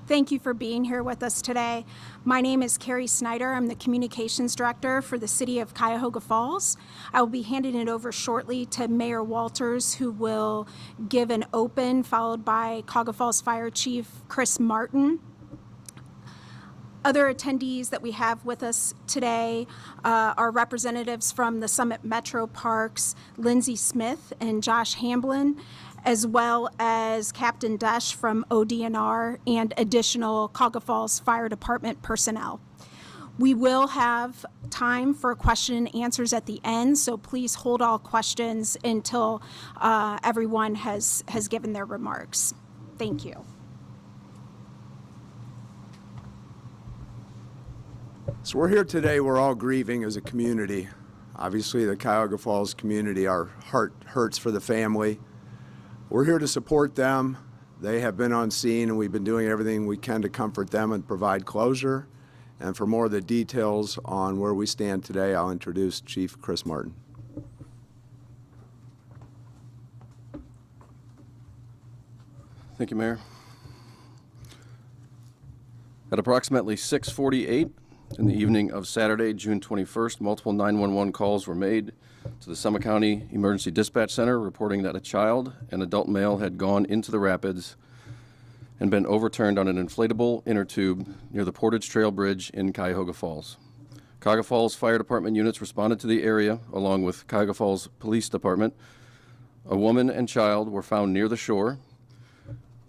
Thank you for being here with us today. My name is Carrie Snyder. I'm the Communications Director for the City of Cuyahoga Falls. I will be handing it over shortly to Mayor Walters, who will give an open, followed by Cuyahoga Falls Fire Chief Chris Martin. Other attendees that we have with us today are representatives from the Summit Metro Parks, Lindsay Smith and Josh Hamblin, as well as Captain Desch from ODNR and additional Cuyahoga Falls Fire Department personnel. We will have time for question and answers at the end, so please hold all questions until everyone has given their remarks. Thank you. So we're here today, we're all grieving as a community. Obviously the Cuyahoga Falls community, our heart hurts for the family. We're here to support them. They have been on scene and we've been doing everything we can to comfort them and provide closure. And for more of the details on where we stand today, I'll introduce Chief Chris Martin. Thank you, Mayor. At approximately 6:48 in the evening of Saturday, June 21st, multiple 911 calls were made to the Summit County Emergency Dispatch Center reporting that a child and adult male had gone into the rapids and been overturned on an inflatable inner tube near the Portage Trail Bridge in Cuyahoga Falls. Cuyahoga Falls Fire Department units responded to the area along with Cuyahoga Falls Police Department. A woman and child were found near the shore.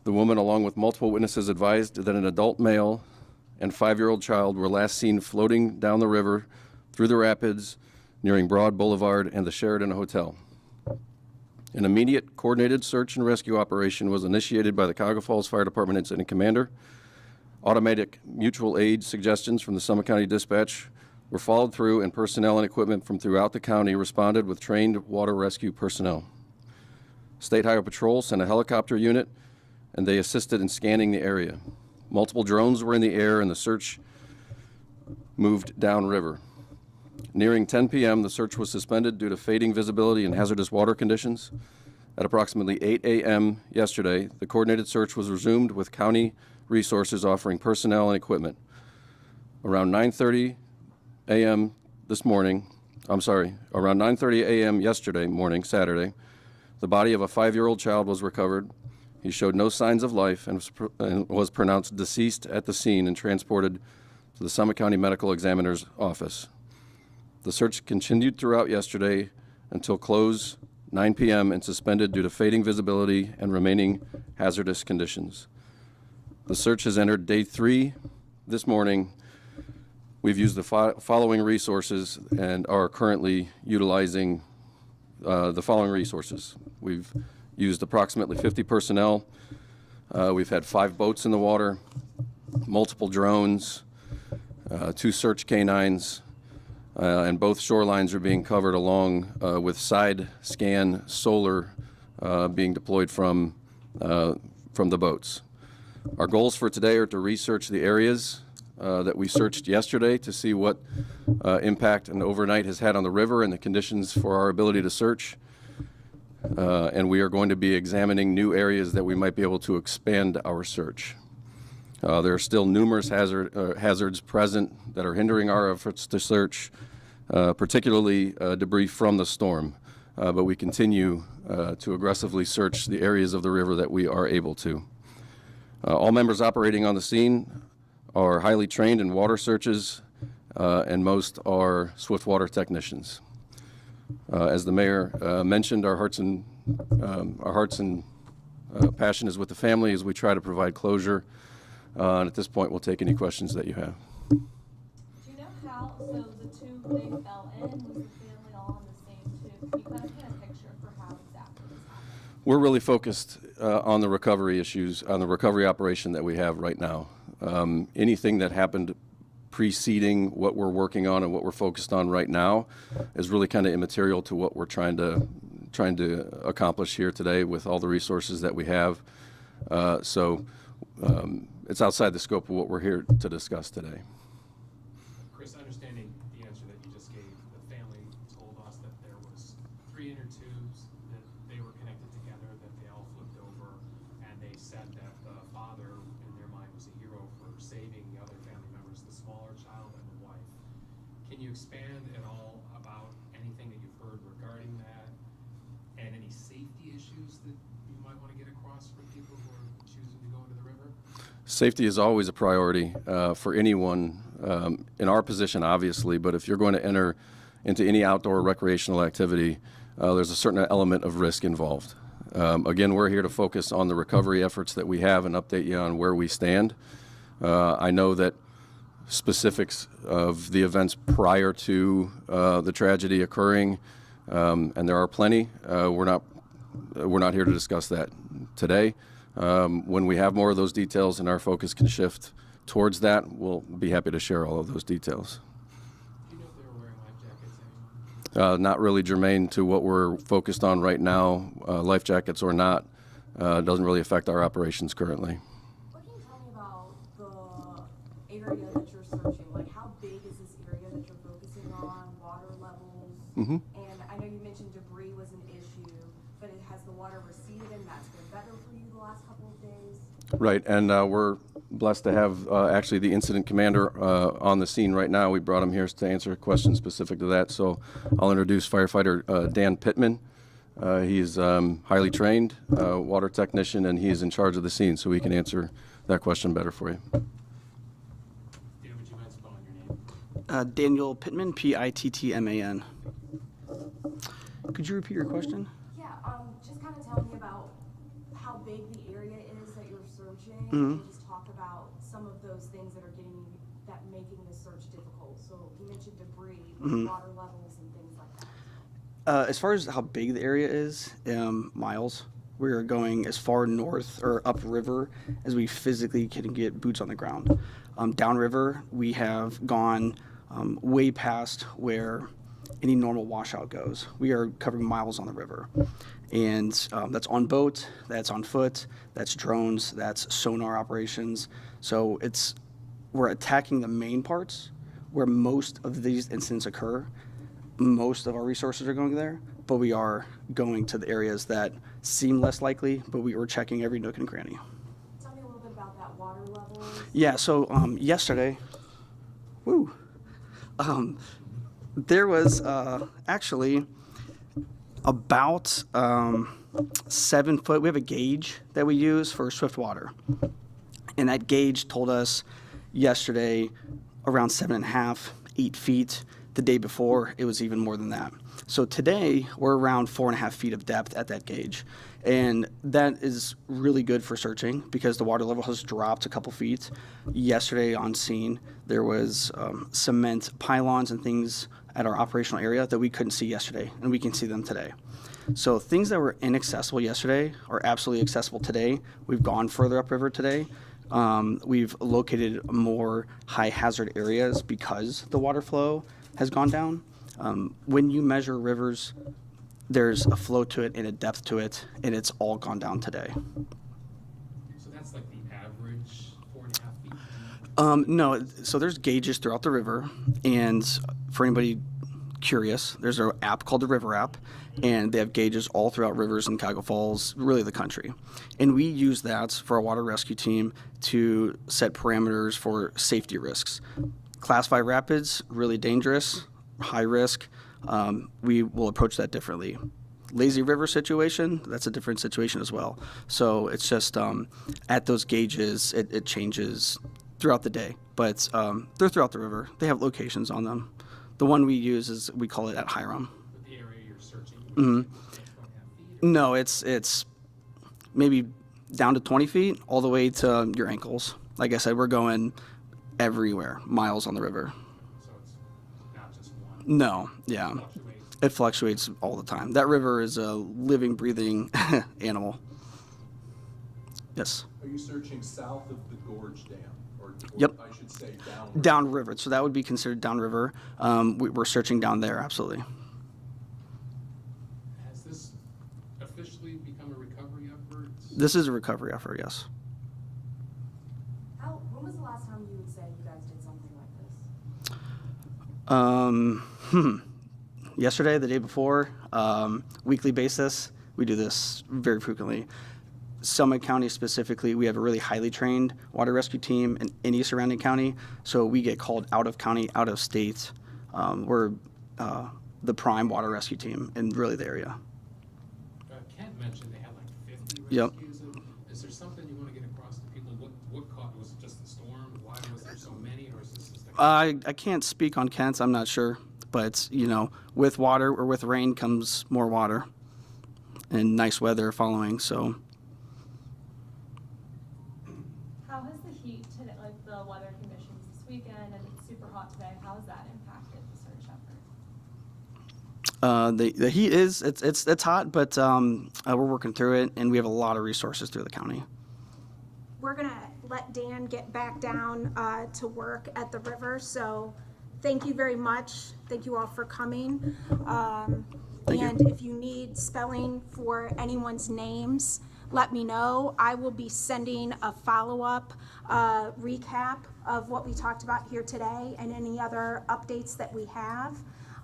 The woman, along with multiple witnesses, advised that an adult male and 5-year-old child were last seen floating down the river through the rapids nearing Broad Boulevard and the Sheridan Hotel. An immediate coordinated search and rescue operation was initiated by the Cuyahoga Falls Fire Department Incident Commander. Automatic mutual aid suggestions from the Summit County Dispatch were followed through, and personnel and equipment from throughout the county responded with trained water rescue personnel. State Highway Patrol sent a helicopter unit and they assisted in scanning the area. Multiple drones were in the air and the search moved downriver. Nearing 10 p.m., the search was suspended due to fading visibility and hazardous water conditions. At approximately 8 a.m. yesterday, the coordinated search was resumed with county resources offering personnel and equipment. Around 9:30 a.m. around 9:30 a.m. yesterday morning, Saturday, the body of a 5-year-old child was recovered. He showed no signs of life and was pronounced deceased at the scene and transported to the Summit County Medical Examiner's office. The search continued throughout yesterday until close 9 p.m. and suspended due to fading visibility and remaining hazardous conditions. The search has entered day 3 this morning. We've used the following resources and are currently utilizing the following resources. We've used approximately 50 personnel. We've had 5 boats in the water, multiple drones, 2 search canines, and both shorelines are being covered along with side scan solar being deployed from the boats. Our goals for today are to research the areas that we searched yesterday to see what impact an overnight has had on the river and the conditions for our ability to search. And we are going to be examining new areas that we might be able to expand our search. There are still numerous hazards present that are hindering our efforts to search, particularly debris from the storm. But we continue to aggressively search the areas of the river that we are able to. All members operating on the scene are highly trained in water searches, and most are swiftwater technicians. As the mayor mentioned, our hearts and passion is with the family as we try to provide closure. And at this point, we'll take any questions that you have. Do you know how, so the tube they fell in, was the family all on the same tube? Can you kind of paint a picture for how exactly this happened? We're really focused on the recovery issues, on the recovery operation that we have right now. Anything that happened preceding what we're working on and what we're focused on right now is really kind of immaterial to what we're trying to accomplish here today with all the resources that we have. It's outside the scope of what we're here to discuss today. Chris, understanding the answer that you just gave, the family told us that there was 3 inner tubes, that they were connected together, that they all flipped over, and they said that the father, in their mind, was a hero saving the other family members, the smaller child and the wife. Can you expand at all about anything that you've heard regarding that and any safety issues that you might want to get across for people who are choosing to go into the river? Safety is always a priority for anyone in our position, obviously, but if you're going to enter into any outdoor recreational activity, there's a certain element of risk involved. Again, we're here to focus on the recovery efforts that we have and update you on where we stand. I know that specifics of the events prior to the tragedy occurring, and there are plenty. We're not here to discuss that today. When we have more of those details and our focus can shift towards that, we'll be happy to share all of those details. Do you know if they were wearing life jackets anymore? Not really germane to what we're focused on right now. Life jackets or not, doesn't really affect our operations currently. What can you tell me about the area that you're searching? Like, how big is this area that you're focusing on? Water levels? Mm-hmm. And I know you mentioned debris was an issue, but has the water receded and that's been better for you the last couple of days? Right, and we're blessed to have actually the incident commander on the scene right now. We brought him here to answer a question specific to that. So I'll introduce firefighter Dan Pittman. He's highly trained water technician, and he's in charge of the scene, so he can answer that question better for you. Dan, would you mind spelling your name? Daniel Pittman, Pittman. Could you repeat your question? Yeah, just kind of tell me about how big the area is that you're searching, Mhm. and just talk about some of those things that are making the search difficult. So you mentioned debris, Mhm. water levels, and things like that. As far as how big the area is, miles, we're going as far north or upriver as we physically can get boots on the ground. Downriver, we have gone way past where any normal washout goes. We are covering miles on the river. And that's on boat, that's on foot, that's drones, that's sonar operations. So we're attacking the main parts where most of these incidents occur. Most of our resources are going there, but we are going to the areas that seem less likely, but we were checking every nook and cranny. Tell me a little bit about that water level. Yeah, so yesterday, there was actually about 7 foot. We have a gauge that we use for swift water, and that gauge told us yesterday around 7.5, 8 feet. The day before, it was even more than that. So today, we're around 4.5 feet of depth at that gauge. And that is really good for searching because the water level has dropped a couple feet. Yesterday on scene, there was cement pylons and things at our operational area that we couldn't see yesterday, and we can see them today. So things that were inaccessible yesterday are absolutely accessible today. We've gone further upriver today. We've located more high hazard areas because the water flow has gone down. When you measure rivers, there's a flow to it and a depth to it, and it's all gone down today. So that's like the average 4.5 feet? No, so there's gauges throughout the river, and for anybody curious, there's an app called the River app, and they have gauges all throughout rivers in Cuyahoga Falls, really the country. And we use that for our water rescue team to set parameters for safety risks. Class 5 rapids, really dangerous, high risk. We will approach that differently. Lazy river situation, that's a different situation as well. So it's just at those gauges, it changes throughout the day, but they're throughout the river. They have locations on them. The one we use is, we call it at Hiram. But the area you're searching, Mhm. 4.5 feet? No, it's maybe down to 20 feet, all the way to your ankles. Like I said, we're going everywhere, miles on the river. So it's not just one? No, yeah. Fluctuates. It fluctuates all the time. That river is a living, breathing animal. Yes. Are you searching south of the Gorge Dam? Or Yep. I should say downriver? Downriver, so that would be considered downriver. We're searching down there, absolutely. Has this officially become a recovery effort? This is a recovery effort, yes. When was the last time you would say you guys did something like this? Yesterday, the day before, weekly basis, we do this very frequently. Summit County specifically, we have a really highly trained water rescue team in any surrounding county, so we get called out of county, out of state. We're the prime water rescue team in really the area. Kent mentioned they had like 50 Yep. rescues. Is there something you want to get across to people? What caused, was it just the storm? Why was there so many, or is this just the? I can't speak on Kent's, I'm not sure, but you know, with water or with rain comes more water and nice weather following, so. How has the heat today, like the weather conditions this weekend, and it's super hot today, how has that impacted the search effort? The heat is, it's hot, but we're working through it, and we have a lot of resources through the county. We're gonna let Dan get back down to work at the river, so thank you very much. Thank you all for coming. Thank you. And if you need spelling for anyone's names, let me know. I will be sending a follow-up recap of what we talked about here today and any other updates that we have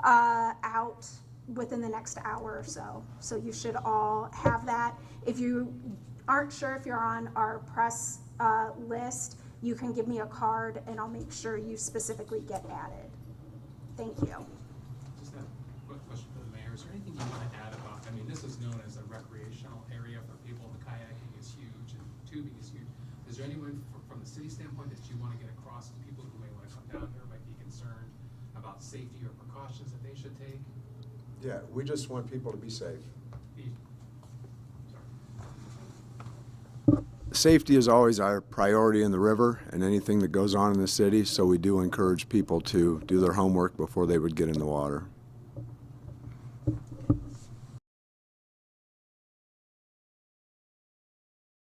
out within the next hour or so. So you should all have that. If you aren't sure if you're on our press list, you can give me a card and I'll make sure you specifically get added. Thank you. Just a quick question for the mayor. Is there anything you want to add about, I mean, this is known as a recreational area for people. The kayaking is huge and tubing is huge. Is there anyone from the city standpoint that you want to get across to people who may want to come down here, might be concerned about safety or precautions that they should take? Yeah, we just want people to be safe. Sorry. Safety is always our priority in the river and anything that goes on in the city, so we do encourage people to do their homework before they would get in the water.